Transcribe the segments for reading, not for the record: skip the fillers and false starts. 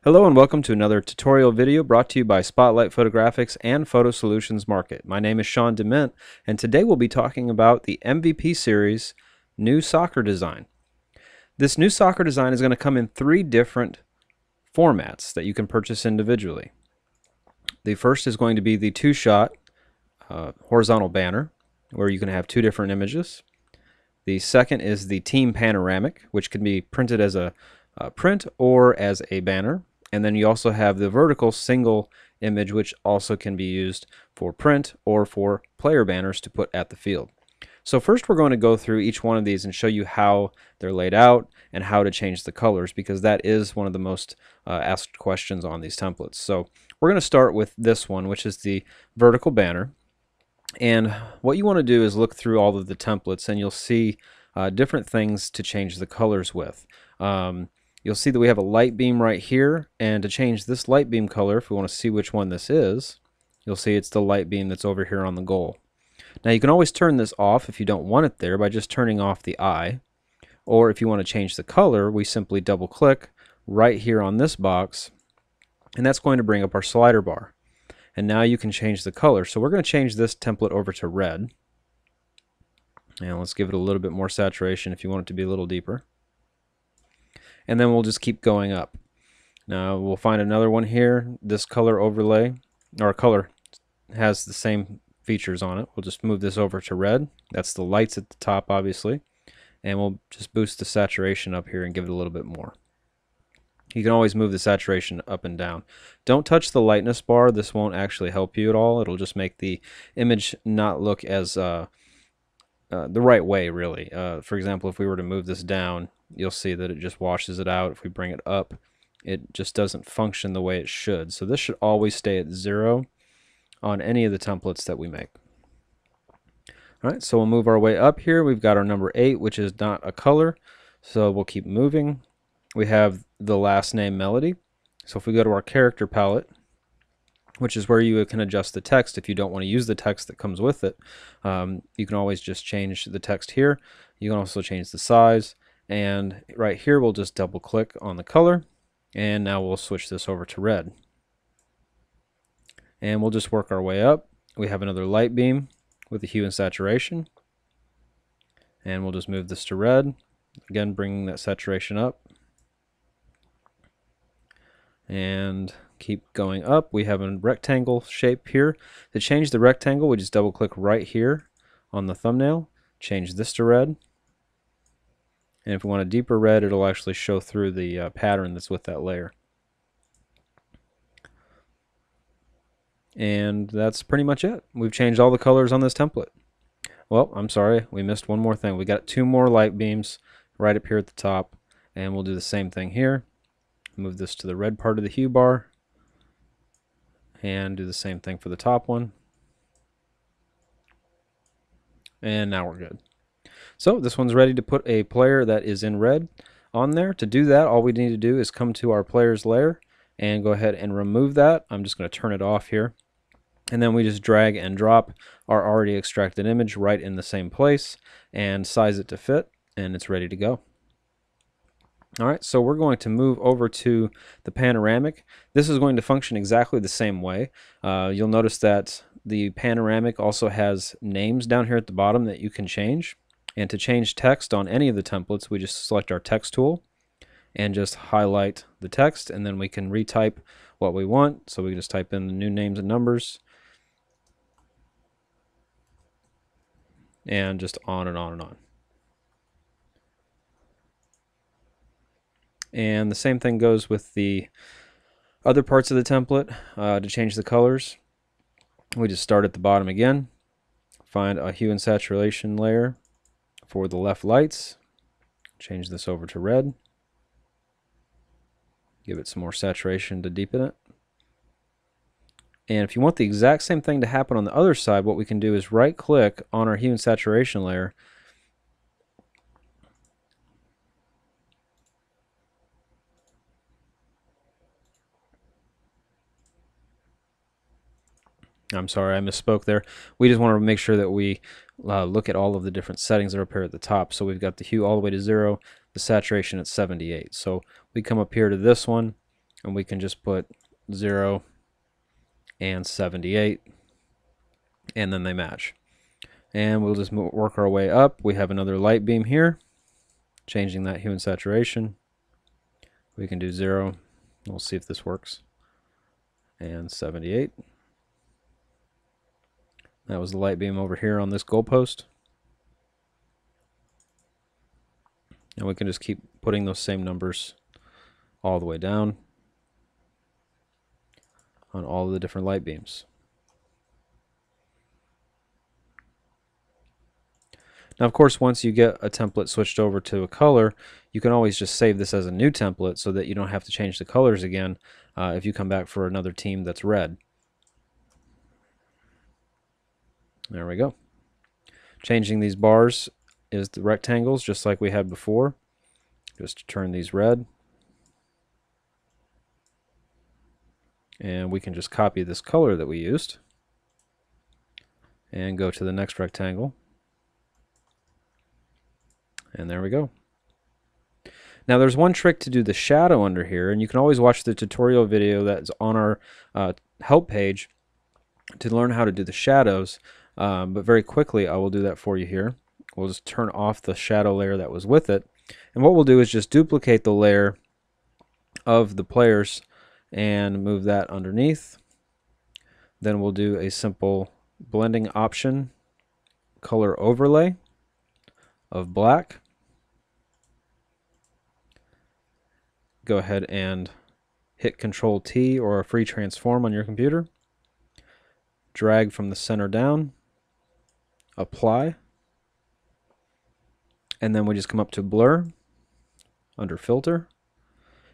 Hello and welcome to another tutorial video brought to you by Spotlight Photographics and Photo Solutions Market. My name is Sean Dement, and today we'll be talking about the MVP series new soccer design. This new soccer design is going to come in three different formats that you can purchase individually. The first is going to be the two-shot horizontal banner, where you can have two different images. The second is the Team Panoramic, which can be printed as a print or as a banner. And then you also have the vertical single image, which also can be used for print or for player banners to put at the field. So first we're going to go through each one of these and show you how they're laid out and how to change the colors, because that is one of the most asked questions on these templates. So we're going to start with this one, which is the vertical banner. And what you want to do is look through all of the templates, and you'll see different things to change the colors with. You'll see that we have a light beam right here, and to change this light beam color, if we want to see which one this is, you'll see it's the light beam that's over here on the goal. Now you can always turn this off if you don't want it there by just turning off the eye, or if you want to change the color, we simply double click right here on this box, and that's going to bring up our slider bar. And now you can change the color. So we're going to change this template over to red. And let's give it a little bit more saturation if you want it to be a little deeper. And then we'll just keep going up. Now we'll find another one here. This color overlay, or color, has the same features on it. We'll just move this over to red. That's the lights at the top, obviously. And we'll just boost the saturation up here and give it a little bit more. You can always move the saturation up and down. Don't touch the lightness bar. This won't actually help you at all. It'll just make the image not look as the right way, really. For example, if we were to move this down, you'll see that it just washes it out. If we bring it up, it just doesn't function the way it should. So this should always stay at 0 on any of the templates that we make. All right, so we'll move our way up here. We've got our number 8, which is not a color. So we'll keep moving. We have the last name melody. So if we go to our character palette, which is where you can adjust the text if you don't want to use the text that comes with it, you can always just change the text here. You can also change the size, and right here we'll just double click on the color, and now we'll switch this over to red. And we'll just work our way up. We have another light beam with the hue and saturation, and we'll just move this to red, again bringing that saturation up. And keep going up. We have a rectangle shape here. To change the rectangle, we just double click right here on the thumbnail, change this to red, and if we want a deeper red, it'll actually show through the pattern that's with that layer. And that's pretty much it. We've changed all the colors on this template. Well, I'm sorry, we missed one more thing. We got 2 more light beams right up here at the top, and we'll do the same thing here. Move this to the red part of the hue bar and do the same thing for the top one. And now we're good. So this one's ready to put a player that is in red on there. To do that, all we need to do is come to our players layer and go ahead and remove that. I'm just going to turn it off here. And then we just drag and drop our already extracted image right in the same place and size it to fit, and it's ready to go. All right, so we're going to move over to the panoramic. This is going to function exactly the same way. You'll notice that the panoramic also has names down here at the bottom that you can change. And to change text on any of the templates, we just select our text tool and just highlight the text, and then we can retype what we want. So we can just type in the new names and numbers, and just on and on and on. And the same thing goes with the other parts of the template. To change the colors, we just start at the bottom again, find a hue and saturation layer for the left lights, change this over to red, give it some more saturation to deepen it. And if you want the exact same thing to happen on the other side, what we can do is right click on our hue and saturation layer, I'm sorry, I misspoke there. We just want to make sure that we look at all of the different settings that are up here at the top. So we've got the hue all the way to 0, the saturation at 78. So we come up here to this one, and we can just put 0 and 78, and then they match. And we'll just work our way up. We have another light beam here, changing that hue and saturation. We can do 0. We'll see if this works. And 78. That was the light beam over here on this goalpost. And we can just keep putting those same numbers all the way down on all of the different light beams. Now, of course, once you get a template switched over to a color, you can always just save this as a new template so that you don't have to change the colors again if you come back for another team that's red. There we go. Changing these bars is the rectangles, just like we had before. Just turn these red. And we can just copy this color that we used and go to the next rectangle. And there we go. Now there's one trick to do the shadow under here, and you can always watch the tutorial video that's on our help page to learn how to do the shadows, but very quickly I will do that for you here. We'll just turn off the shadow layer that was with it, and what we'll do is just duplicate the layer of the players and move that underneath. Then we'll do a simple blending option color overlay of black. Go ahead and hit Control T or a free transform on your computer. Drag from the center down, apply, and then we just come up to blur under filter.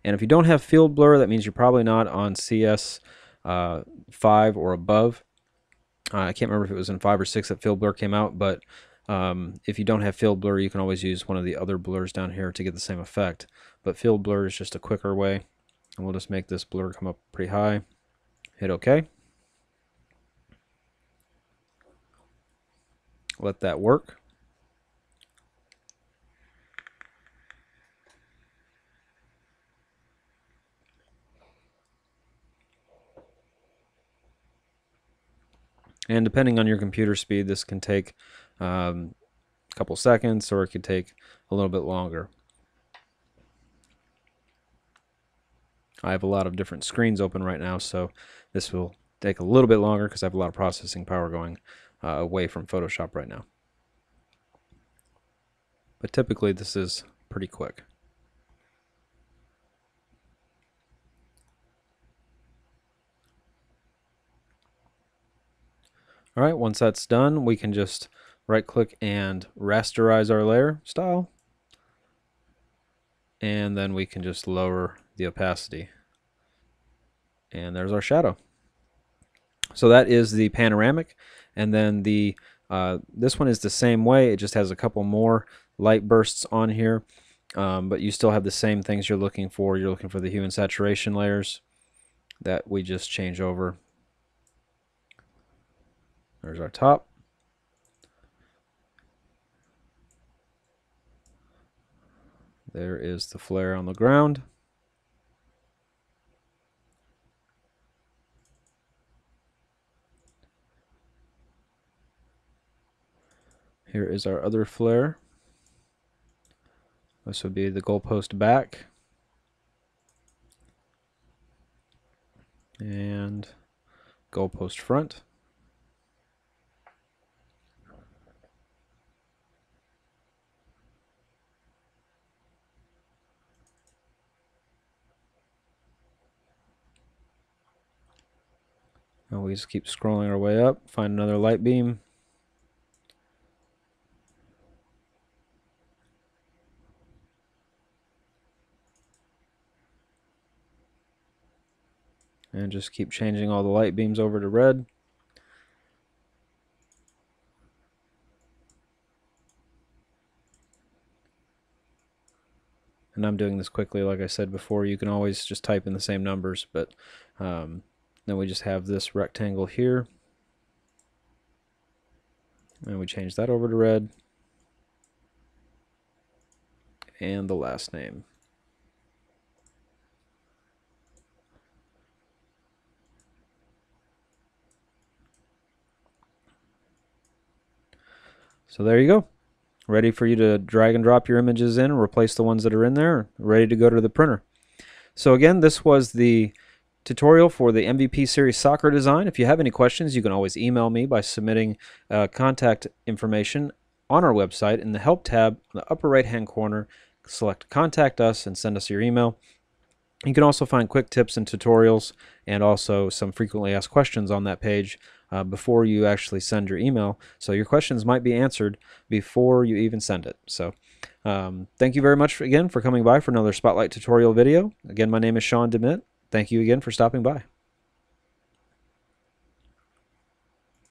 And if you don't have field blur, that means you're probably not on CS 5 or above. I can't remember if it was in 5 or 6 that field blur came out, but if you don't have field blur, you can always use one of the other blurs down here to get the same effect. But field blur is just a quicker way, and we'll just make this blur come up pretty high. Hit OK. Let that work. And depending on your computer speed, this can take a couple seconds, or it could take a little bit longer. I have a lot of different screens open right now, so this will take a little bit longer because I have a lot of processing power going away from Photoshop right now. But typically this is pretty quick. Alright, once that's done, we can just right click and rasterize our layer style, and then we can just lower the opacity, and there's our shadow. So that is the panoramic, and then the this one is the same way. It just has a couple more light bursts on here, but you still have the same things you're looking for. You're looking for the hue and saturation layers that we just change over. There's our top. There is the flare on the ground. Here is our other flare. This would be the goalpost back. And goalpost front. And we just keep scrolling our way up, find another light beam. And just keep changing all the light beams over to red. And I'm doing this quickly, like I said before. You can always just type in the same numbers, but then we just have this rectangle here. And we change that over to red. And the last name. So there you go. Ready for you to drag and drop your images in and replace the ones that are in there, ready to go to the printer. So again, this was the tutorial for the MVP Series soccer design. If you have any questions, you can always email me by submitting contact information on our website. In the Help tab in the upper right hand corner, select Contact Us and send us your email. You can also find quick tips and tutorials and also some frequently asked questions on that page before you actually send your email. So your questions might be answered before you even send it. So thank you very much again for coming by for another Spotlight tutorial video. Again, my name is Sean DeMint. Thank you again for stopping by.